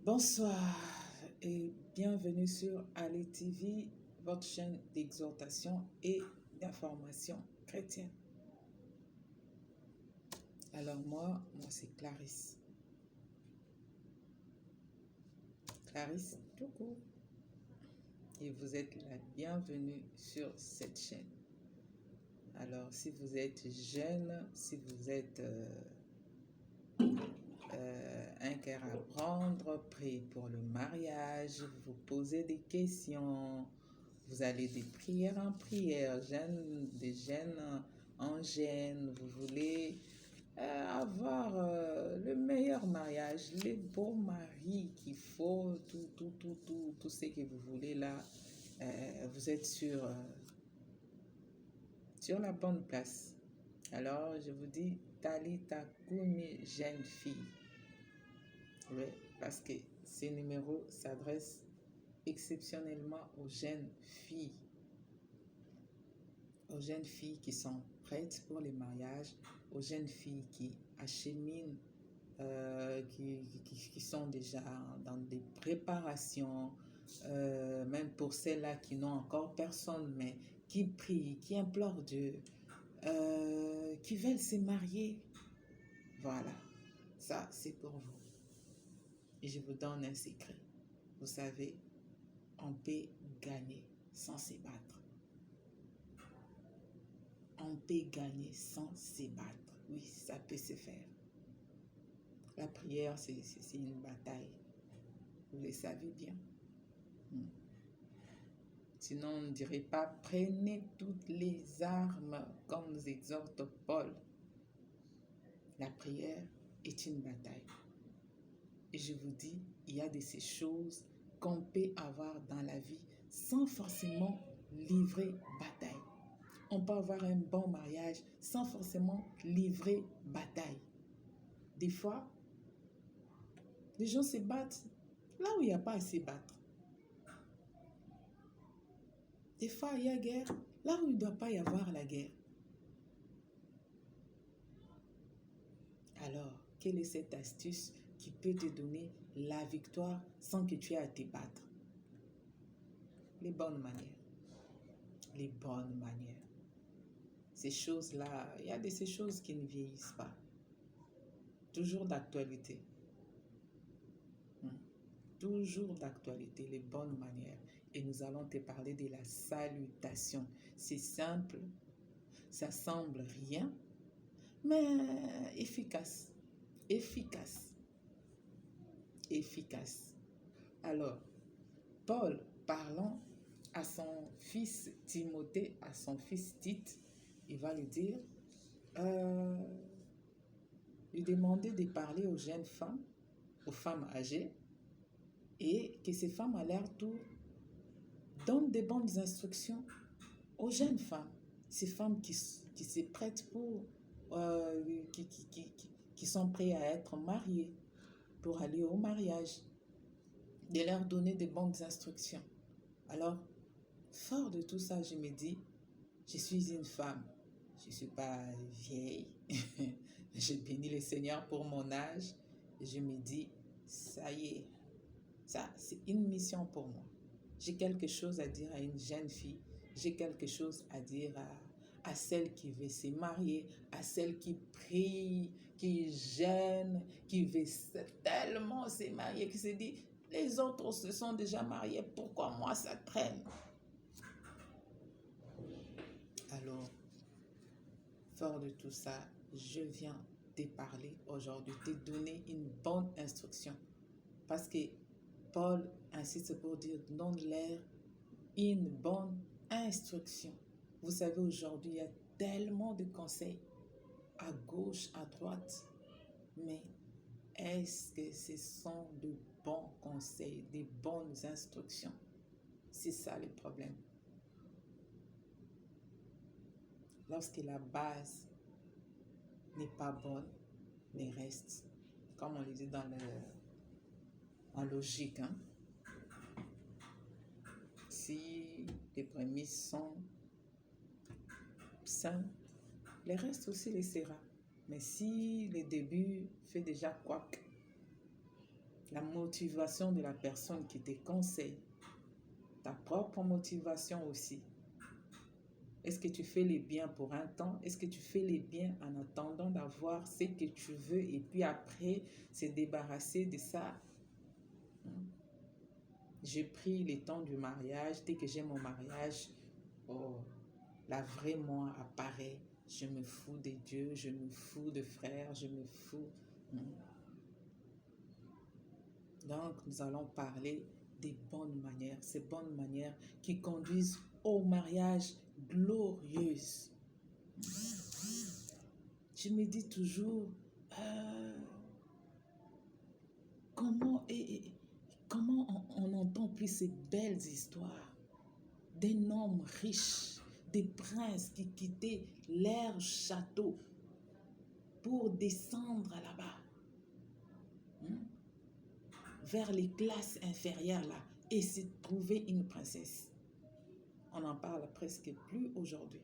Bonsoir et bienvenue sur Ali TV, votre chaîne d'exhortation et d'information chrétienne. Alors moi c'est Clarisse. Clarisse tout court. Et vous êtes la bienvenue sur cette chaîne. Alors si vous êtes jeune, si vous êtes un cœur à prendre, prêt pour le mariage, vous posez des questions, vous allez de prière en prière, des jeunes en jeûne, vous voulez avoir le meilleur mariage, les beaux maris qu'il faut, tout ce que vous voulez là, vous êtes sur la bonne place. Alors je vous dis, Talita Kumi, jeune fille. Oui, parce que ces numéros s'adressent exceptionnellement aux jeunes filles qui sont prêtes pour les mariages, aux jeunes filles qui acheminent, qui sont déjà dans des préparations, même pour celles-là qui n'ont encore personne, mais qui prient, qui implorent Dieu, qui veulent se marier. Voilà, ça c'est pour vous. Et je vous donne un secret. Vous savez, on peut gagner sans se battre. On peut gagner sans se battre. Oui, ça peut se faire. La prière, c'est une bataille. Vous le savez bien. Sinon, on ne dirait pas, prenez toutes les armes, comme nous exhorte Paul. La prière est une bataille. Et je vous dis, il y a de ces choses qu'on peut avoir dans la vie sans forcément livrer bataille. On peut avoir un bon mariage sans forcément livrer bataille. Des fois, les gens se battent là où il n'y a pas à se battre. Des fois, il y a guerre là où il ne doit pas y avoir la guerre. Alors, quelle est cette astuce qui peut te donner la victoire sans que tu aies à te battre? Les bonnes manières. Les bonnes manières. Ces choses-là, il y a de ces choses qui ne vieillissent pas. Toujours d'actualité. Toujours d'actualité, les bonnes manières. Et nous allons te parler de la salutation. C'est simple, ça semble rien, mais efficace. Efficace. Efficace. Alors, Paul, parlant à son fils Timothée, à son fils Tite, il va lui dire, lui demander de parler aux jeunes femmes, aux femmes âgées, et que ces femmes à leur tour donnent des bonnes instructions aux jeunes femmes, ces femmes qui se prêtent pour, qui sont prêtes à être mariées, pour aller au mariage, de leur donner des bonnes instructions. Alors, fort de tout ça, je me dis, je suis une femme, je ne suis pas vieille, je bénis le Seigneur pour mon âge, et je me dis, ça y est, ça c'est une mission pour moi. J'ai quelque chose à dire à une jeune fille, j'ai quelque chose à dire à celle qui veut se marier, à celle qui prie, qui gêne, qui veut tellement se marier, qui se dit, les autres se sont déjà mariés, pourquoi moi ça traîne? Alors, fort de tout ça, je viens te parler aujourd'hui, te donner une bonne instruction. Parce que Paul insiste pour dire, donne-leur une bonne instruction. Vous savez, aujourd'hui, il y a tellement de conseils à gauche, à droite, mais est-ce que ce sont de bons conseils, des bonnes instructions? C'est ça le problème. Lorsque la base n'est pas bonne, les restes, comme on le dit en logique, si les prémices sont sains, les restes aussi les sera. Mais si le début fait déjà couac, la motivation de la personne qui te conseille, ta propre motivation aussi. Est-ce que tu fais les biens pour un temps? Est-ce que tu fais les biens en attendant d'avoir ce que tu veux et puis après se débarrasser de ça? J'ai pris le temps du mariage. Dès que j'ai mon mariage, oh, la vraie moi apparaît. Je me fous de Dieu, je me fous de frères, je me fous. Donc, nous allons parler des bonnes manières, ces bonnes manières qui conduisent au mariage glorieux. Je me dis toujours, comment on n'entend plus ces belles histoires d'un homme riche, des princes qui quittaient leur château pour descendre là-bas, vers les classes inférieures là, et se trouver une princesse. On n'en parle presque plus aujourd'hui.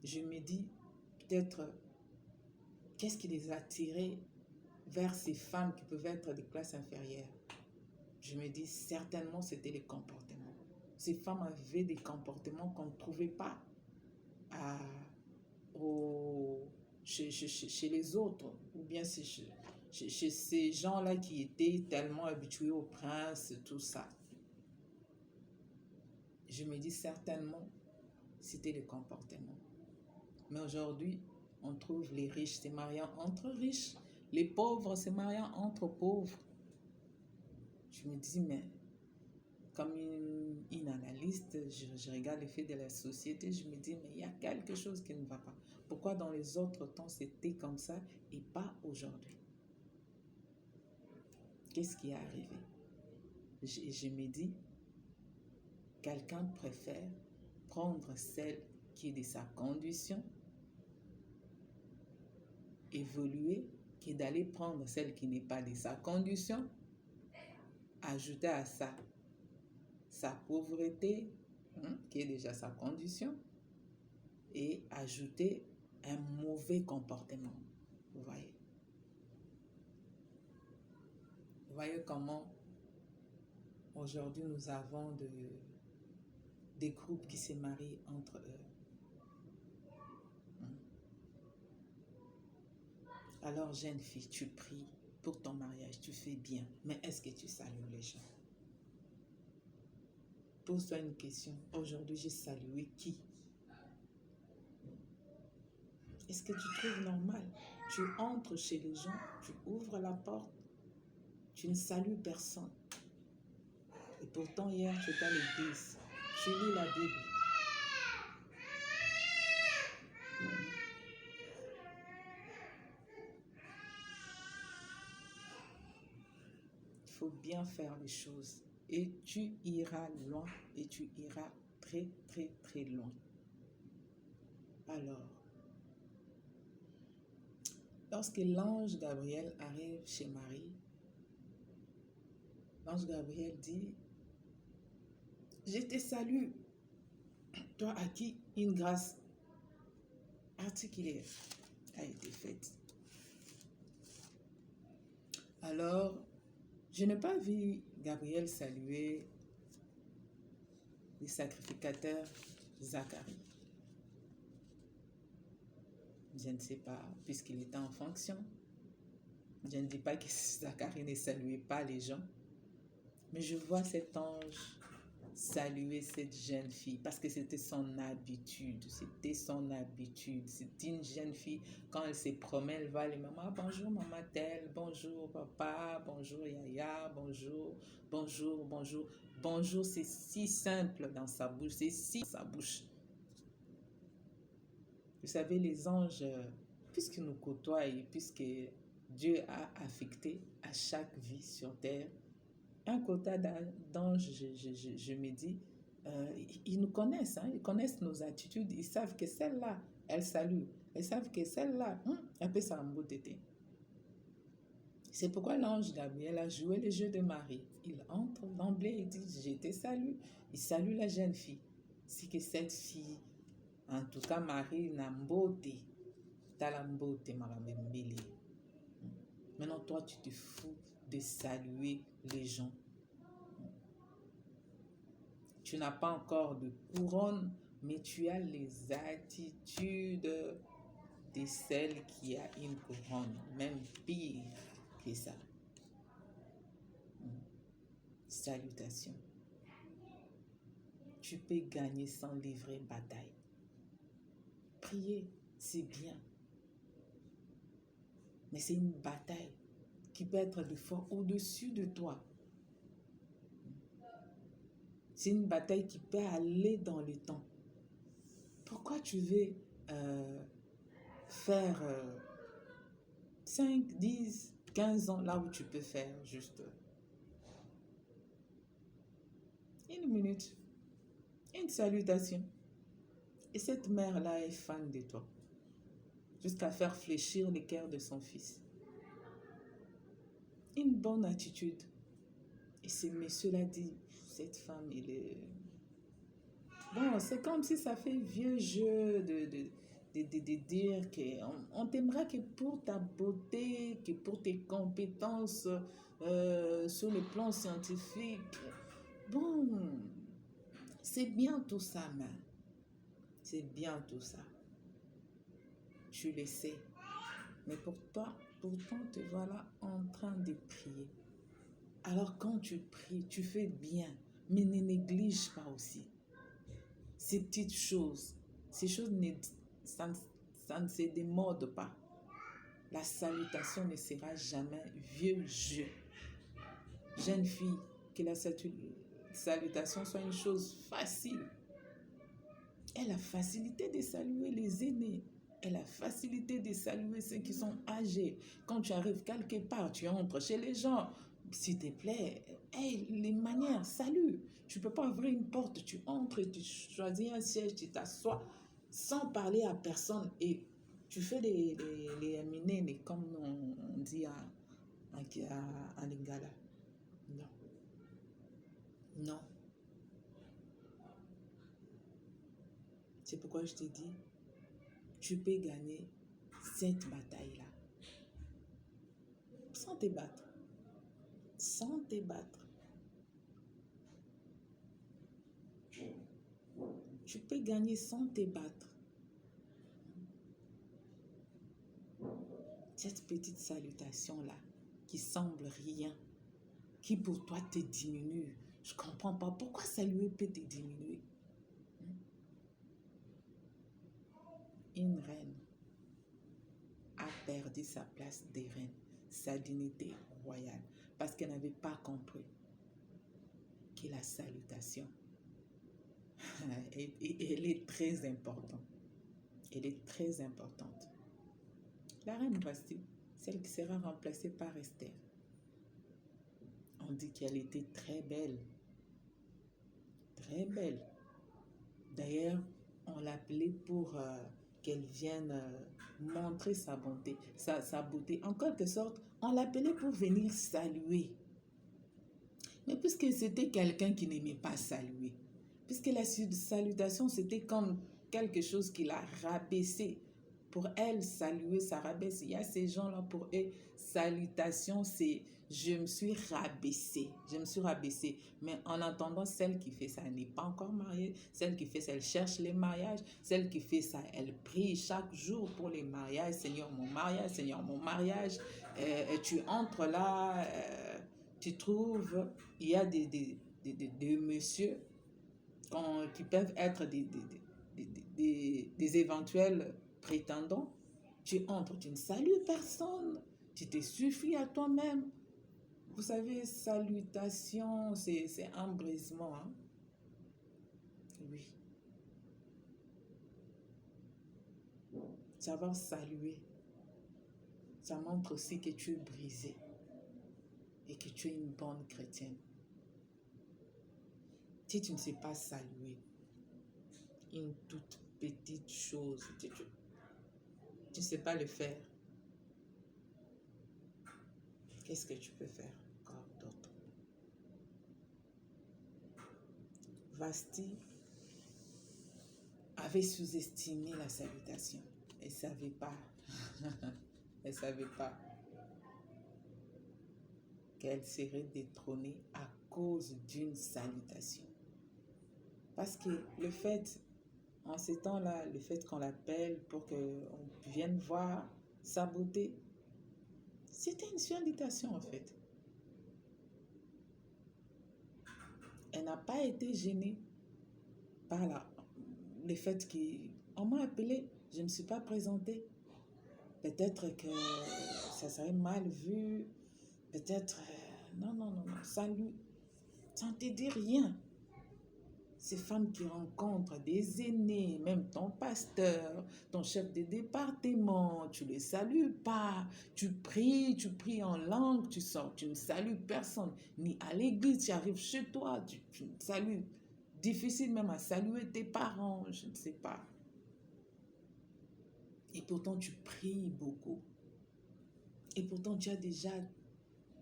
Je me dis, peut-être, qu'est-ce qui les a attirés vers ces femmes qui peuvent être des classes inférieures? Je me dis, certainement, c'était les comportements. Ces femmes avaient des comportements qu'on ne trouvait pas chez les autres, ou bien chez ces gens-là qui étaient tellement habitués aux princes, tout ça. Je me dis, certainement, c'était les comportements. Mais aujourd'hui, on trouve les riches se mariant entre riches, les pauvres se mariant entre pauvres. Je me dis, mais comme une analyste, je regarde les faits de la société, je me dis, mais il y a quelque chose qui ne va pas. Pourquoi dans les autres temps, c'était comme ça et pas aujourd'hui? Qu'est-ce qui est arrivé? Je me dis, quelqu'un préfère prendre celle qui est de sa condition, évoluer, que d'aller prendre celle qui n'est pas de sa condition, ajouter à ça sa pauvreté, qui est déjà sa condition, et ajouter un mauvais comportement. Vous voyez? Vous voyez comment aujourd'hui nous avons des groupes qui se marient entre eux. Alors, jeune fille, tu pries pour ton mariage, tu fais bien, mais est-ce que tu salues les gens? Pose-toi une question. Aujourd'hui, j'ai salué qui? Est-ce que tu trouves normal? Tu entres chez les gens, tu ouvres la porte, tu ne salues personne. Et pourtant, hier, tu étais à l'église, tu lis la Bible. Il faut bien faire les choses. Et tu iras loin, et tu iras très, très, très loin. Alors, lorsque l'ange Gabriel arrive chez Marie, l'ange Gabriel dit, je te salue, toi à qui une grâce particulière a été faite. Alors, je n'ai pas vu Gabriel saluer le sacrificateur Zacharie. Je ne sais pas, puisqu'il était en fonction. Je ne dis pas que Zacharie ne saluait pas les gens, mais je vois cet ange saluer cette jeune fille parce que c'était son habitude. C'était son habitude. C'est une jeune fille, quand elle se promène, elle va les mamans, bonjour maman telle, bonjour papa, bonjour yaya, bonjour, bonjour, bonjour. Bonjour, c'est si simple dans sa bouche, c'est si dans sa bouche. Vous savez, les anges, puisqu'ils nous côtoient et puisque Dieu a affecté à chaque vie sur terre un quota d'anges, je me dis, ils nous connaissent, ils connaissent nos attitudes, ils savent que celle-là, elle salue, ils savent que celle-là, elle peut s'embouteter. C'est pourquoi l'ange Gabriel a joué le jeu de Marie. Il entre d'emblée et dit, je te salue. Il salue la jeune fille. C'est que cette fille, en tout cas Marie, n'a mbote, talambote marambembele. Maintenant, toi, tu te fous de saluer les gens. Tu n'as pas encore de couronne, mais tu as les attitudes de celle qui a une couronne, même pire que ça. Salutations. Tu peux gagner sans livrer bataille. Prier, c'est bien. Mais c'est une bataille qui peut être de fois au-dessus de toi. C'est une bataille qui peut aller dans le temps. Pourquoi tu veux faire 5, 10, 15 ans là où tu peux faire juste une minute, une salutation. Et cette mère-là est fan de toi. Jusqu'à faire fléchir le cœur de son fils. Une bonne attitude. Et ce monsieur-là dit, cette femme, il est... Bon, c'est comme si ça fait vieux jeu de dire qu'on t'aimera que pour ta beauté, que pour tes compétences sur le plan scientifique. Bon, c'est bien tout ça, mais c'est bien tout ça. Tu le sais. Mais pourtant, te voilà en train de prier. Alors quand tu pries, tu fais bien, mais ne néglige pas aussi ces petites choses. Ces choses, ça ne se démode pas. La salutation ne sera jamais vieux jeu. Jeune fille, que la salutation soit une chose facile. Elle a la facilité de saluer les aînés. Elle a la facilité de saluer ceux qui sont âgés. Quand tu arrives quelque part, tu entres chez les gens. S'il te plaît, hey, les manières, salut. Tu ne peux pas ouvrir une porte, tu entres, tu choisis un siège, tu t'assois sans parler à personne. Et tu fais les minés, comme on dit à Lingala. Non. Non. C'est pourquoi je te dis, tu peux gagner cette bataille-là. Sans te battre. Sans te battre. Tu peux gagner sans te battre. Cette petite salutation-là, qui semble rien, qui pour toi te diminue. Je ne comprends pas. Pourquoi saluer peut te diminuer? Une reine a perdu sa place de reine, sa dignité royale, parce qu'elle n'avait pas compris que la salutation, elle est très importante. Elle est très importante. La reine Vasti, celle qui sera remplacée par Esther, on dit qu'elle était très belle. Très belle. D'ailleurs, on l'appelait pour qu'elle vienne montrer sa bonté, sa beauté. En quelque sorte, on l'appelait pour venir saluer. Mais puisque c'était quelqu'un qui n'aimait pas saluer, puisque la salutation, c'était comme quelque chose qui l'a rabaissé. Pour elle, saluer, ça rabaisse. Il y a ces gens-là, pour eux, salutation, c'est je me suis rabaissée. Je me suis rabaissée. Mais en attendant, celle qui fait ça, elle n'est pas encore mariée. Celle qui fait ça, elle cherche les mariages. Celle qui fait ça, elle prie chaque jour pour les mariages. Seigneur, mon mariage, Seigneur, mon mariage. Et tu entres là, tu trouves, il y a des messieurs qui peuvent être des éventuels prétendants. Tu entres, tu ne salues personne, tu te suffis à toi-même. Vous savez, salutation, c'est un brisement. Hein? Oui. Savoir saluer, ça montre aussi que tu es brisé et que tu es une bonne chrétienne. Si tu ne sais pas saluer une toute petite chose, tu ne sais pas le faire, qu'est-ce que tu peux faire encore d'autre? Vasti avait sous-estimé la salutation. Elle ne savait pas. Elle ne savait pas. qu'elle serait détrônée à cause d'une salutation. Parce que le fait, en ces temps-là, le fait qu'on l'appelle pour qu'on vienne voir sa beauté, c'était une salutation en fait. Elle n'a pas été gênée par le fait qu'on m'a appelé, je ne me suis pas présentée. Peut-être que ça serait mal vu, peut-être... non, salut, ça ne te dit rien. Ces femmes qui rencontrent des aînés, même ton pasteur, ton chef de département, tu ne les salues pas. Tu pries en langue, tu sors, tu ne salues personne. Ni à l'église, tu arrives chez toi, tu ne salues. Difficile même à saluer tes parents, je ne sais pas. Et pourtant, tu pries beaucoup. Et pourtant, tu as déjà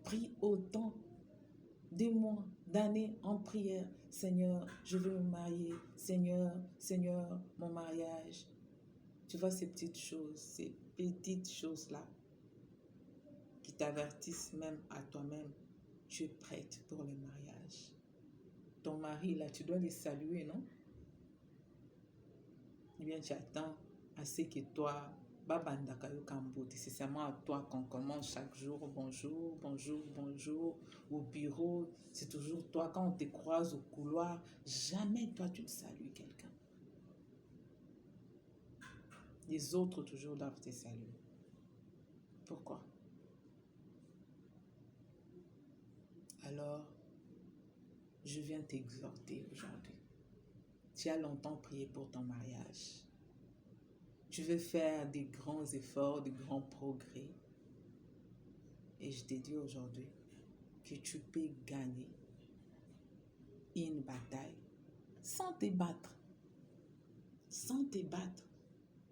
pris autant de mois, d'années en prière. Seigneur, je veux me marier. Seigneur, mon mariage. Tu vois ces petites choses-là qui t'avertissent même à toi-même. Tu es prête pour le mariage. Ton mari, là, tu dois les saluer, non? Eh bien, tu attends à ce que toi, c'est seulement à toi qu'on commence chaque jour. Bonjour. Au bureau, c'est toujours toi. Quand on te croise au couloir, jamais toi tu salues quelqu'un. Les autres toujours doivent te saluer. Pourquoi? Alors, je viens t'exhorter aujourd'hui. Tu as longtemps prié pour ton mariage. Tu veux faire des grands efforts, des grands progrès. Et je te dis aujourd'hui que tu peux gagner une bataille sans te battre. Sans te battre.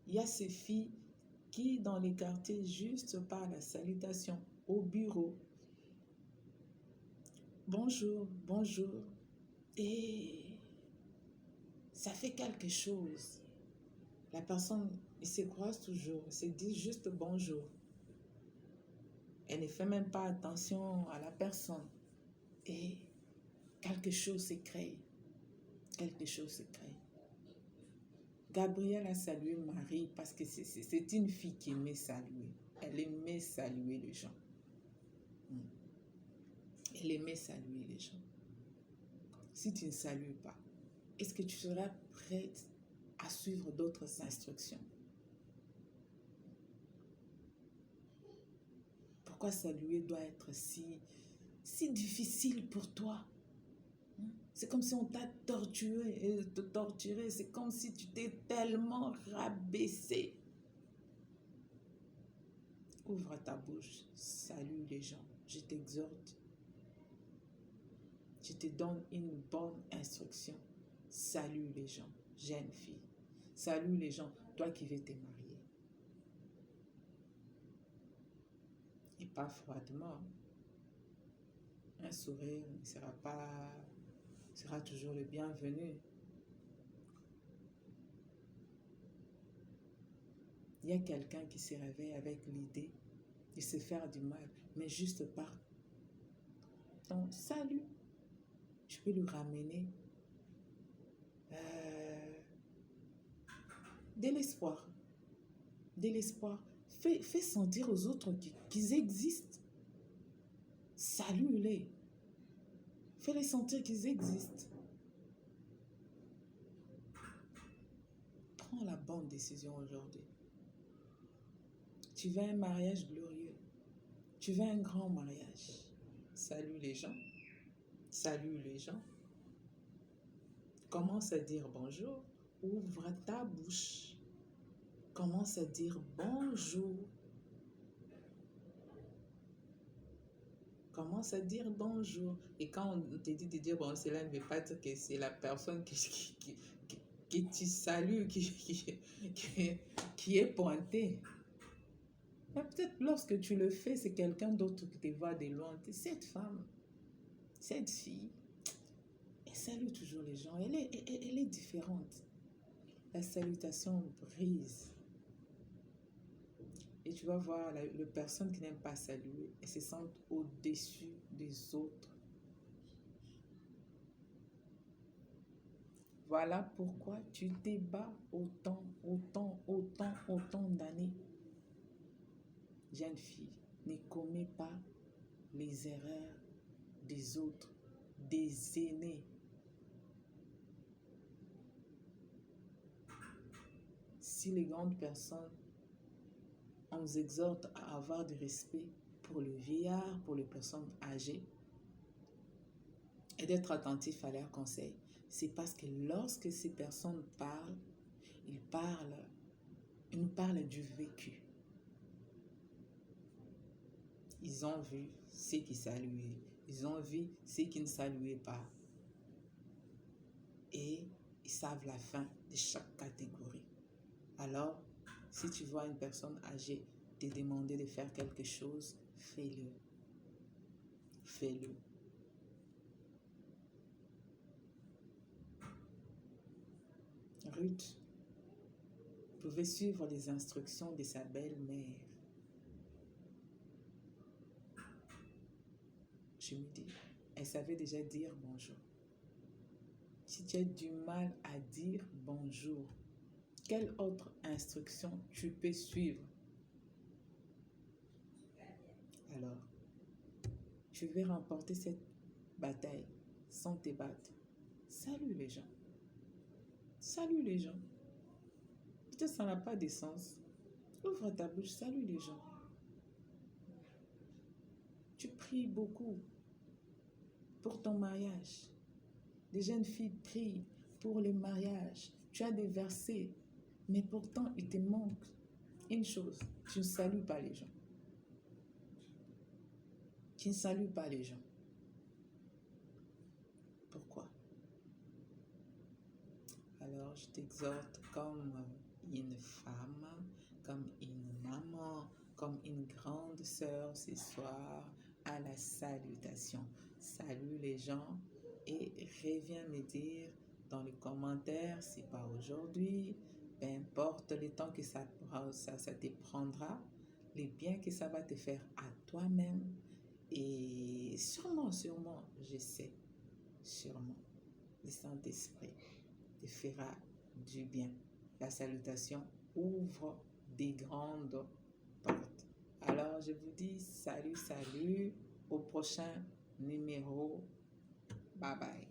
Il y a ces filles qui, dans les quartiers, juste par la salutation au bureau, bonjour, et ça fait quelque chose. La personne, il se croise toujours, il se dit juste bonjour. Elle ne fait même pas attention à la personne. Et quelque chose se crée. Gabrielle a salué Marie parce que c'est une fille qui aimait saluer. Elle aimait saluer les gens. Elle aimait saluer les gens. Si tu ne salues pas, est-ce que tu seras prête à suivre d'autres instructions? Pourquoi saluer doit être si difficile pour toi? C'est comme si on t'a torturé et te torturer. C'est comme si tu t'es tellement rabaissé. Ouvre ta bouche, salue les gens. Je t'exhorte. Je te donne une bonne instruction. Salue les gens, jeune fille. Salue les gens, toi qui veux te marier. Et pas froidement. Un sourire ne sera toujours le bienvenu. Il y a quelqu'un qui se réveille avec l'idée de se faire du mal, mais juste par ton salut, tu peux lui ramener de l'espoir. De l'espoir. Fais sentir aux autres qu'ils existent. Salue-les. Fais-les sentir qu'ils existent. Prends la bonne décision aujourd'hui. Tu veux un mariage glorieux. Tu veux un grand mariage. Salue les gens. Salue les gens. Commence à dire bonjour. Ouvre ta bouche. Commence à dire bonjour. Commence à dire bonjour. Et quand on te dit de dire bonjour, cela ne veut pas dire que c'est la personne que tu salues qui est pointée. Mais peut-être lorsque tu le fais, c'est quelqu'un d'autre qui te voit de loin. Cette femme, cette fille, elle salue toujours les gens. Elle est différente. La salutation brise Et tu vas voir les personnes qui n'aiment pas saluer et se sentent au-dessus des autres. Voilà pourquoi tu te bats autant d'années. Jeune fille, ne commets pas les erreurs des autres, des aînés. Si les grandes personnes, on nous exhorte à avoir du respect pour le vieillard, pour les personnes âgées, et d'être attentif à leurs conseils, c'est parce que lorsque ces personnes parlent, ils nous parlent du vécu. Ils ont vu ceux qui saluaient, ils ont vu ceux qui ne saluaient pas. Et ils savent la fin de chaque catégorie. Alors, si tu vois une personne âgée te demander de faire quelque chose, fais-le. Fais-le. Ruth pouvait suivre les instructions de sa belle-mère. Je me dis, elle savait déjà dire bonjour. Si tu as du mal à dire bonjour, quelle autre instruction tu peux suivre? Alors, tu veux remporter cette bataille sans te battre. Salue les gens. Salue les gens. Peut-être que ça n'a pas de sens. Ouvre ta bouche, salue les gens. Tu pries beaucoup pour ton mariage. Des jeunes filles prient pour le mariage. Tu as des versets, mais pourtant il te manque une chose. Tu ne salues pas les gens. Tu ne salues pas les gens. Pourquoi? Alors je t'exhorte comme une femme, comme une maman, comme une grande sœur ce soir à la salutation. Salue les gens et reviens me dire dans les commentaires, si pas aujourd'hui, peu importe le temps que ça te prendra, les biens que ça va te faire à toi-même et sûrement, je sais, sûrement, le Saint-Esprit te fera du bien. La salutation ouvre des grandes portes. Alors, je vous dis salut, au prochain numéro. Bye bye.